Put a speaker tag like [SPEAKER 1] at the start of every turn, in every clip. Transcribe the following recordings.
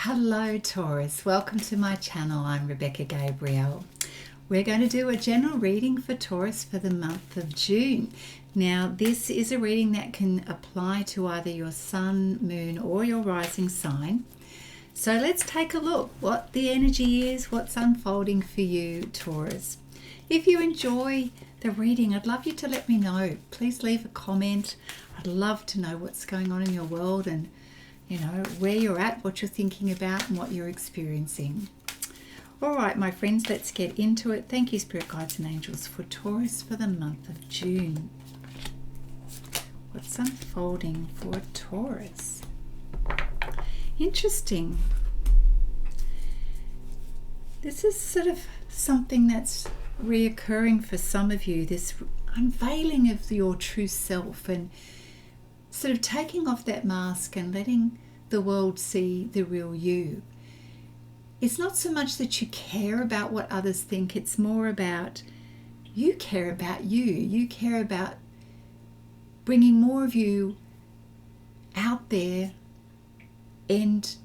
[SPEAKER 1] Hello Taurus, welcome to my channel. I'm Rebecca Gabriel. We're going to do a general reading for Taurus for the month of June. Now this is a reading that can apply to either your sun, moon or your rising sign. So let's take a look what the energy is, what's unfolding for you Taurus. If you enjoy the reading, I'd love you to let me know. Please leave a comment. I'd love to know what's going on in your world and where you're at, what you're thinking about and what you're experiencing. All right, my friends, let's get into it. Thank you, Spirit Guides and Angels, for Taurus for the month of June. What's unfolding for Taurus? Interesting. This is sort of something that's reoccurring for some of you, this unveiling of your true self and sort of taking off that mask and letting the world see the real you. It's not so much that you care about what others think, it's more about you care about you. You care about bringing more of you out there and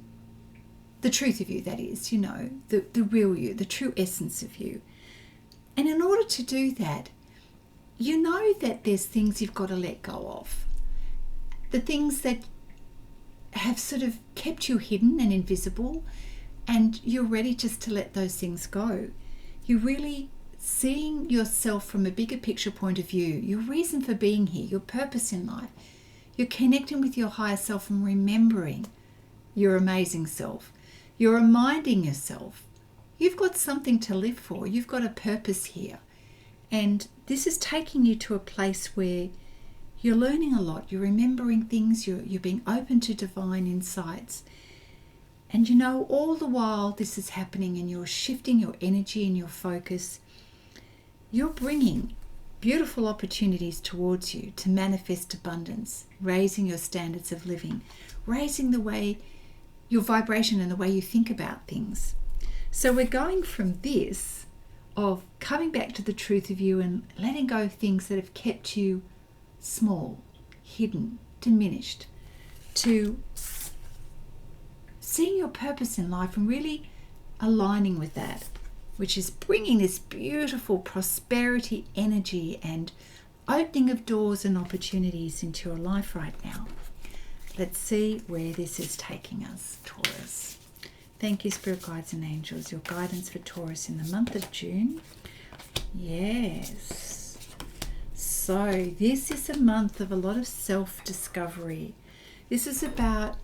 [SPEAKER 1] the truth of you, that is, the real you, the true essence of you. And in order to do that, you know that there's things you've got to let go of. The things that have sort of kept you hidden and invisible, and you're ready just to let those things go. You're really seeing yourself from a bigger picture point of view, your reason for being here, your purpose in life. You're connecting with your higher self and remembering your amazing self. You're reminding yourself you've got something to live for. You've got a purpose here. And this is taking you to a place where you're learning a lot, you're remembering things, you're being open to divine insights. And all the while this is happening and you're shifting your energy and your focus, you're bringing beautiful opportunities towards you to manifest abundance, raising your standards of living, raising the way, your vibration and the way you think about things. So we're going from this of coming back to the truth of you and letting go of things that have kept you small, hidden, diminished, to seeing your purpose in life and really aligning with that, which is bringing this beautiful prosperity energy and opening of doors and opportunities into your life right now. Let's see where this is taking us, Taurus. Thank you, Spirit Guides and Angels, your guidance for Taurus in the month of June. Yes. So this is a month of a lot of self-discovery. This is about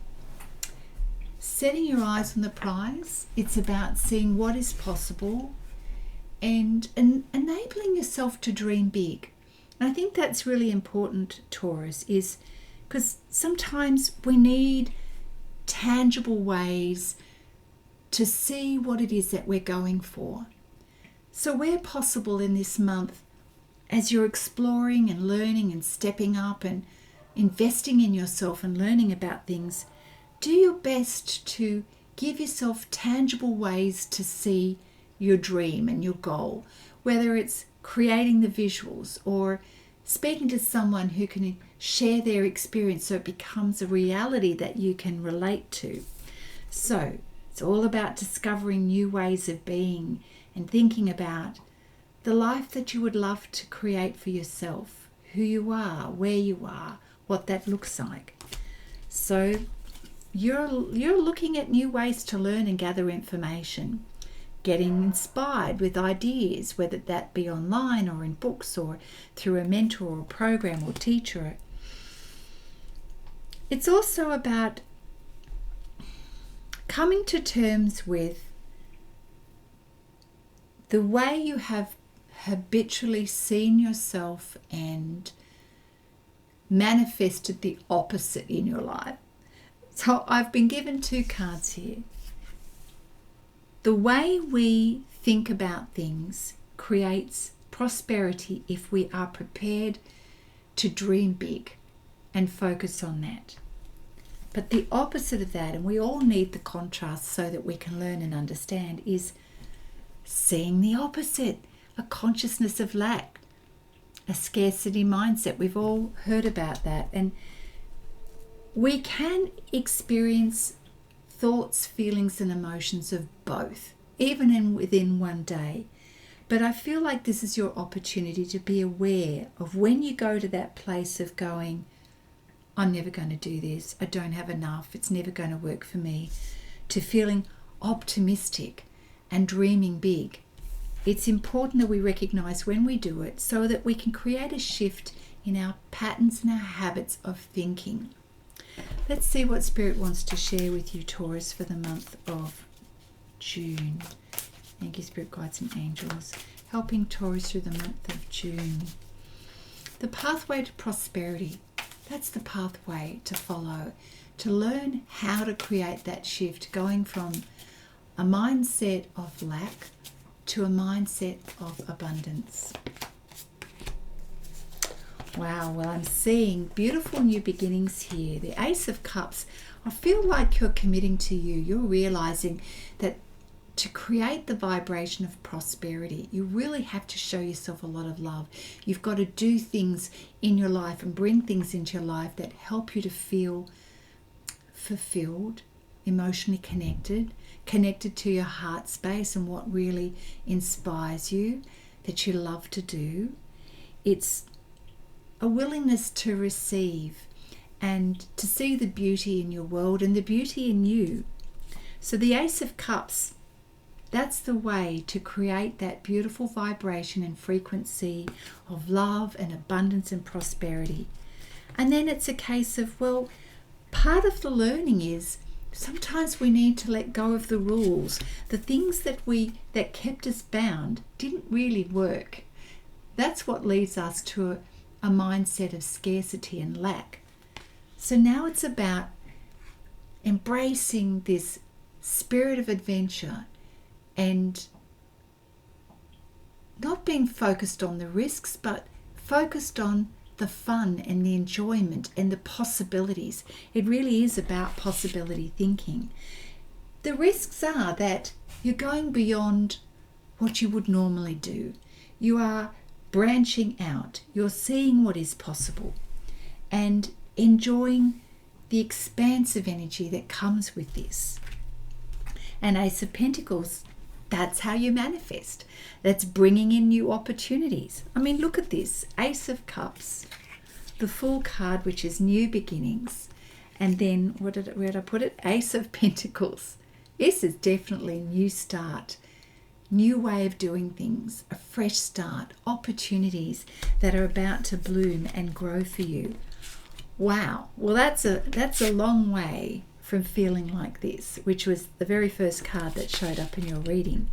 [SPEAKER 1] setting your eyes on the prize. It's about seeing what is possible and enabling yourself to dream big. And I think that's really important, Taurus, is because sometimes we need tangible ways to see what it is that we're going for. So where possible in this month, as you're exploring and learning and stepping up and investing in yourself and learning about things, do your best to give yourself tangible ways to see your dream and your goal, whether it's creating the visuals or speaking to someone who can share their experience so it becomes a reality that you can relate to. So it's all about discovering new ways of being and thinking about the life that you would love to create for yourself, who you are, where you are, what that looks like. So you're looking at new ways to learn and gather information, getting inspired with ideas, whether that be online or in books or through a mentor or program or teacher. It's also about coming to terms with the way you have habitually seen yourself and manifested the opposite in your life. So I've been given two cards here. The way we think about things creates prosperity if we are prepared to dream big and focus on that. But the opposite of that, and we all need the contrast so that we can learn and understand, is seeing the opposite. A consciousness of lack, a scarcity mindset. We've all heard about that. And we can experience thoughts, feelings, and emotions of both, even within one day. But I feel like this is your opportunity to be aware of when you go to that place of going, I'm never going to do this, I don't have enough, it's never going to work for me, to feeling optimistic and dreaming big. It's important that we recognize when we do it so that we can create a shift in our patterns and our habits of thinking. Let's see what Spirit wants to share with you, Taurus, for the month of June. Thank you, Spirit Guides and Angels. Helping Taurus through the month of June. The pathway to prosperity. That's the pathway to follow. To learn how to create that shift, going from a mindset of lack to a mindset of abundance. Wow, well, I'm seeing beautiful new beginnings here. The Ace of Cups, I feel like you're committing to you. You're realizing that to create the vibration of prosperity, you really have to show yourself a lot of love. You've got to do things in your life and bring things into your life that help you to feel fulfilled, emotionally connected to your heart space and what really inspires you, that you love to do. It's a willingness to receive and to see the beauty in your world and the beauty in you. So the Ace of Cups, that's the way to create that beautiful vibration and frequency of love and abundance and prosperity. And then it's a case of, well, part of the learning is sometimes we need to let go of the rules. The things that kept us bound didn't really work. That's what leads us to a mindset of scarcity and lack. So now it's about embracing this spirit of adventure and not being focused on the risks, but focused on the fun and the enjoyment and the possibilities. It really is about possibility thinking. The risks are that you're going beyond what you would normally do. You are branching out. You're seeing what is possible and enjoying the expansive energy that comes with this. And Ace of Pentacles, that's how you manifest. That's bringing in new opportunities. I mean, look at this. Ace of Cups, the Fool card, which is new beginnings. And then, where did I put it? Ace of Pentacles. This is definitely a new start. New way of doing things, a fresh start, opportunities that are about to bloom and grow for you. Wow. Well, that's a long way from feeling like this, which was the very first card that showed up in your reading.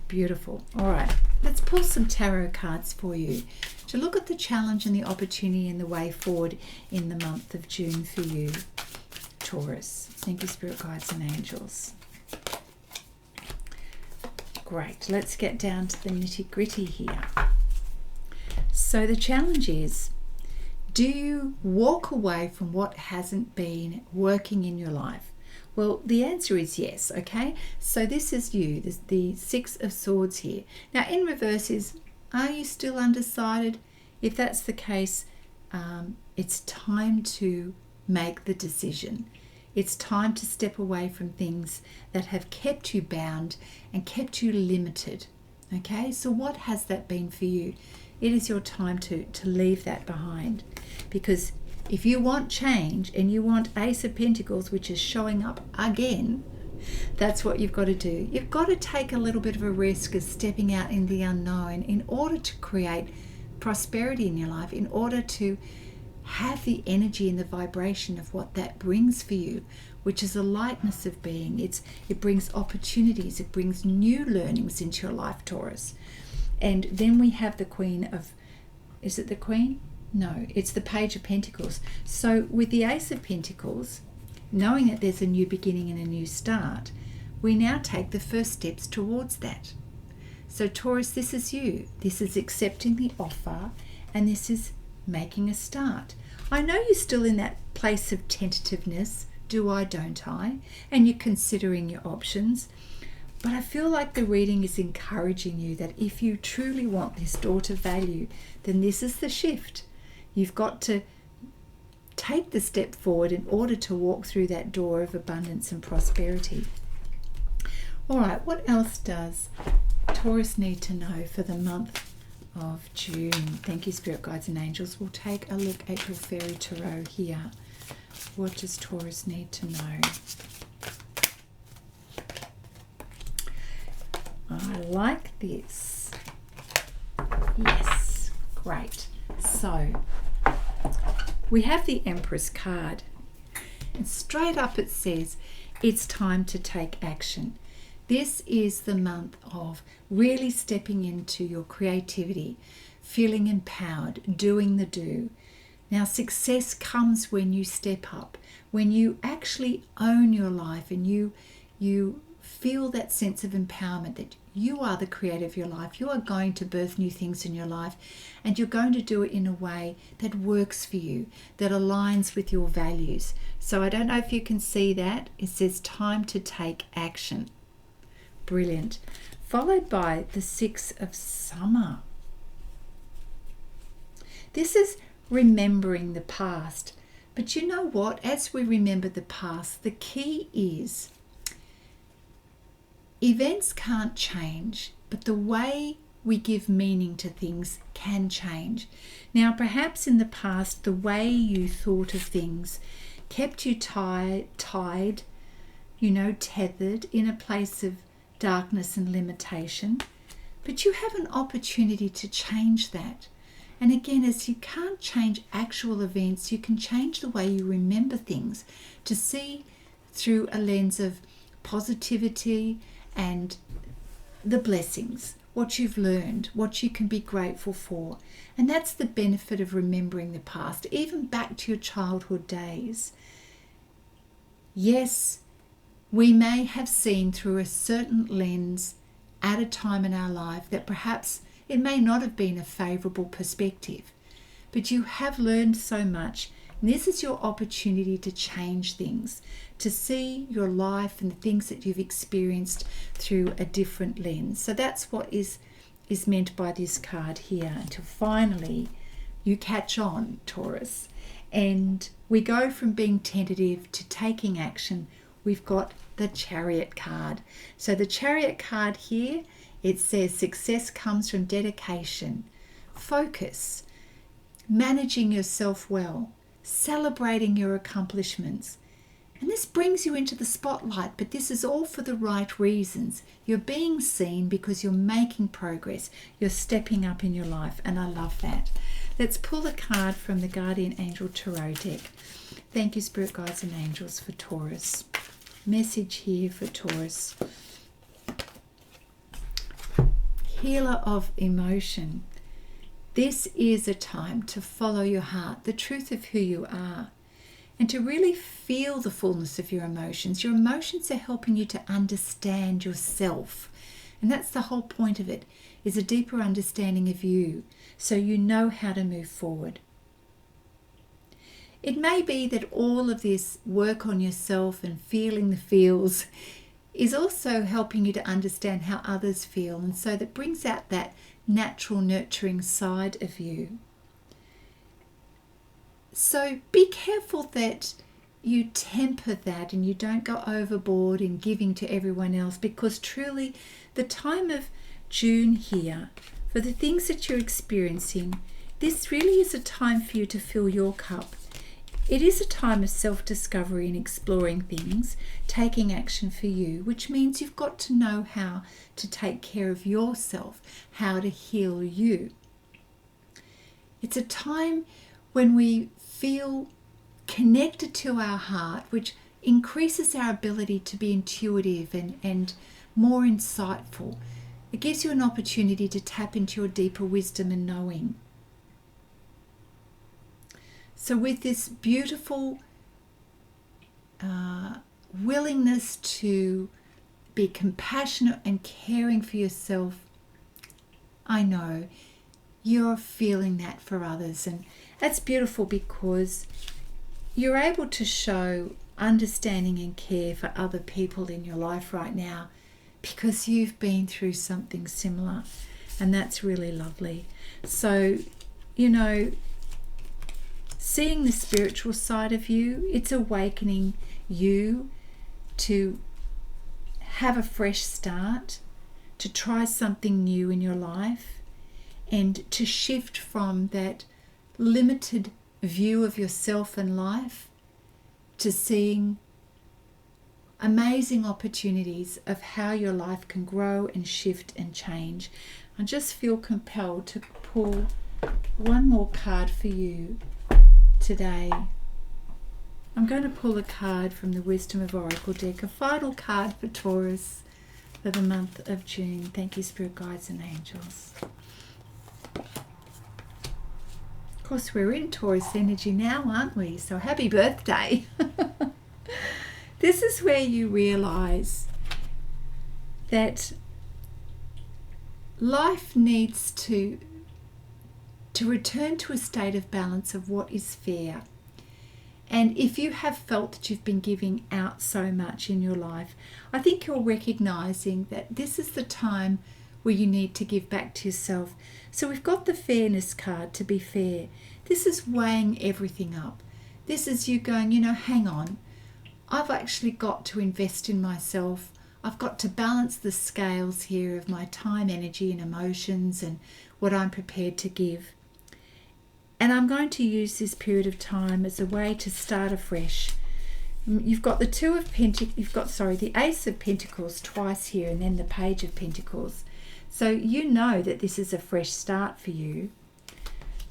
[SPEAKER 1] Beautiful. All right, let's pull some tarot cards for you to look at the challenge and the opportunity and the way forward in the month of June for you, Taurus. Thank you, Spirit Guides and Angels. Great, let's get down to the nitty-gritty here. So the challenge is, do you walk away from what hasn't been working in your life? Well, the answer is yes, okay? So this is you, the Six of Swords here. Now, in reverse is, are you still undecided? If that's the case, it's time to make the decision. It's time to step away from things that have kept you bound and kept you limited, okay? So what has that been for you? It is your time to leave that behind, because if you want change and you want Ace of Pentacles, which is showing up again, that's what you've got to do. You've got to take a little bit of a risk of stepping out in the unknown in order to create prosperity in your life, in order to have the energy and the vibration of what that brings for you, which is a lightness of being. It brings opportunities, it brings new learnings into your life, Taurus. And then we have the Queen of, is it the Queen? No, it's the Page of Pentacles. So with the Ace of Pentacles, knowing that there's a new beginning and a new start, we now take the first steps towards that. So Taurus, this is you. This is accepting the offer, and this is making a start. I know you're still in that place of tentativeness, do I, don't I? And you're considering your options. But I feel like the reading is encouraging you that if you truly want this door to value, then this is the shift. You've got to take the step forward in order to walk through that door of abundance and prosperity. All right, what else does Taurus need to know for the month of June? Thank you, Spirit Guides and Angels. We'll take a look at your Fairy Tarot here. What does Taurus need to know? I like this. Yes, great. So, we have the Empress card. And straight up it says, it's time to take action. This is the month of really stepping into your creativity, feeling empowered, doing the do. Now, success comes when you step up, when you actually own your life and you feel that sense of empowerment that you are the creator of your life. You are going to birth new things in your life, and you're going to do it in a way that works for you, that aligns with your values. So I don't know if you can see that. It says time to take action. Brilliant. Followed by the Six of Summer. This is remembering the past. But you know what? As we remember the past, the key is events can't change, but the way we give meaning to things can change. Now, perhaps in the past, the way you thought of things kept you tied, tethered in a place of darkness and limitation. But you have an opportunity to change that. And again, as you can't change actual events, you can change the way you remember things to see through a lens of positivity and the blessings, what you've learned, what you can be grateful for. And that's the benefit of remembering the past, even back to your childhood days. Yes, we may have seen through a certain lens at a time in our life that perhaps it may not have been a favourable perspective, but you have learned so much. And this is your opportunity to change things, to see your life and the things that you've experienced through a different lens. So that's what is meant by this card here, until finally you catch on, Taurus. And we go from being tentative to taking action. We've got the Chariot card. So the Chariot card here, it says success comes from dedication, focus, managing yourself well, celebrating your accomplishments. And this brings you into the spotlight, but this is all for the right reasons. You're being seen because you're making progress. You're stepping up in your life, and I love that. Let's pull a card from the Guardian Angel Tarot deck. Thank you, Spirit Guides and Angels, for Taurus. Message here for Taurus. Healer of emotion. This is a time to follow your heart, the truth of who you are, and to really feel the fullness of your emotions. Your emotions are helping you to understand yourself. And that's the whole point of it, is a deeper understanding of you, so you know how to move forward. It may be that all of this work on yourself and feeling the feels is also helping you to understand how others feel, and so that brings out that natural nurturing side of you. So be careful that you temper that and you don't go overboard in giving to everyone else, because truly the time of June here, for the things that you're experiencing, this really is a time for you to fill your cup. It is a time of self-discovery and exploring things, taking action for you, which means you've got to know how to take care of yourself, how to heal you. It's a time when we feel connected to our heart, which increases our ability to be intuitive and more insightful. It gives you an opportunity to tap into your deeper wisdom and knowing. So with this beautiful willingness to be compassionate and caring for yourself, I know you're feeling that for others. And that's beautiful, because you're able to show understanding and care for other people in your life right now because you've been through something similar. And that's really lovely. So, seeing the spiritual side of you. It's awakening you to have a fresh start, to try something new in your life, and to shift from that limited view of yourself and life to seeing amazing opportunities of how your life can grow and shift and change. I just feel compelled to pull one more card for you today. I'm going to pull a card from the Wisdom of Oracle deck, a final card for Taurus for the month of June. Thank you, Spirit Guides and Angels. Of course, we're in Taurus energy now, aren't we? So happy birthday. This is where you realize that life needs to return to a state of balance of what is fair. And if you have felt that you've been giving out so much in your life, I think you're recognizing that this is the time where you need to give back to yourself. So we've got the fairness card, to be fair. This is weighing everything up. This is you going, hang on. I've actually got to invest in myself. I've got to balance the scales here of my time, energy and emotions and what I'm prepared to give. And I'm going to use this period of time as a way to start afresh. You've got the the Ace of Pentacles twice here, and then the Page of Pentacles. So you know that this is a fresh start for you.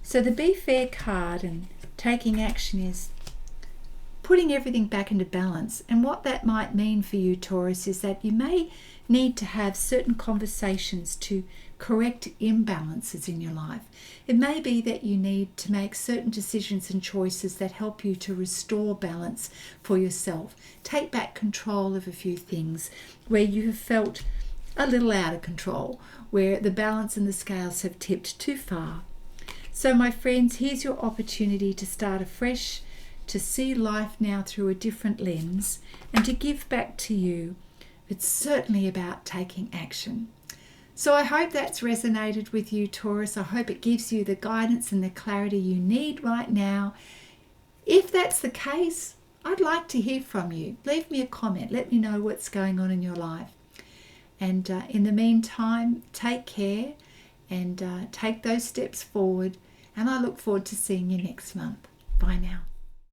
[SPEAKER 1] So the Be Fair card and taking action is putting everything back into balance. And what that might mean for you, Taurus, is that you may need to have certain conversations to correct imbalances in your life. It may be that you need to make certain decisions and choices that help you to restore balance for yourself. Take back control of a few things where you have felt a little out of control, where the balance and the scales have tipped too far. So my friends, here's your opportunity to start afresh, to see life now through a different lens, and to give back to you. It's certainly about taking action. So I hope that's resonated with you, Taurus. I hope it gives you the guidance and the clarity you need right now. If that's the case, I'd like to hear from you. Leave me a comment. Let me know what's going on in your life. And in the meantime, take care and take those steps forward. And I look forward to seeing you next month. Bye now.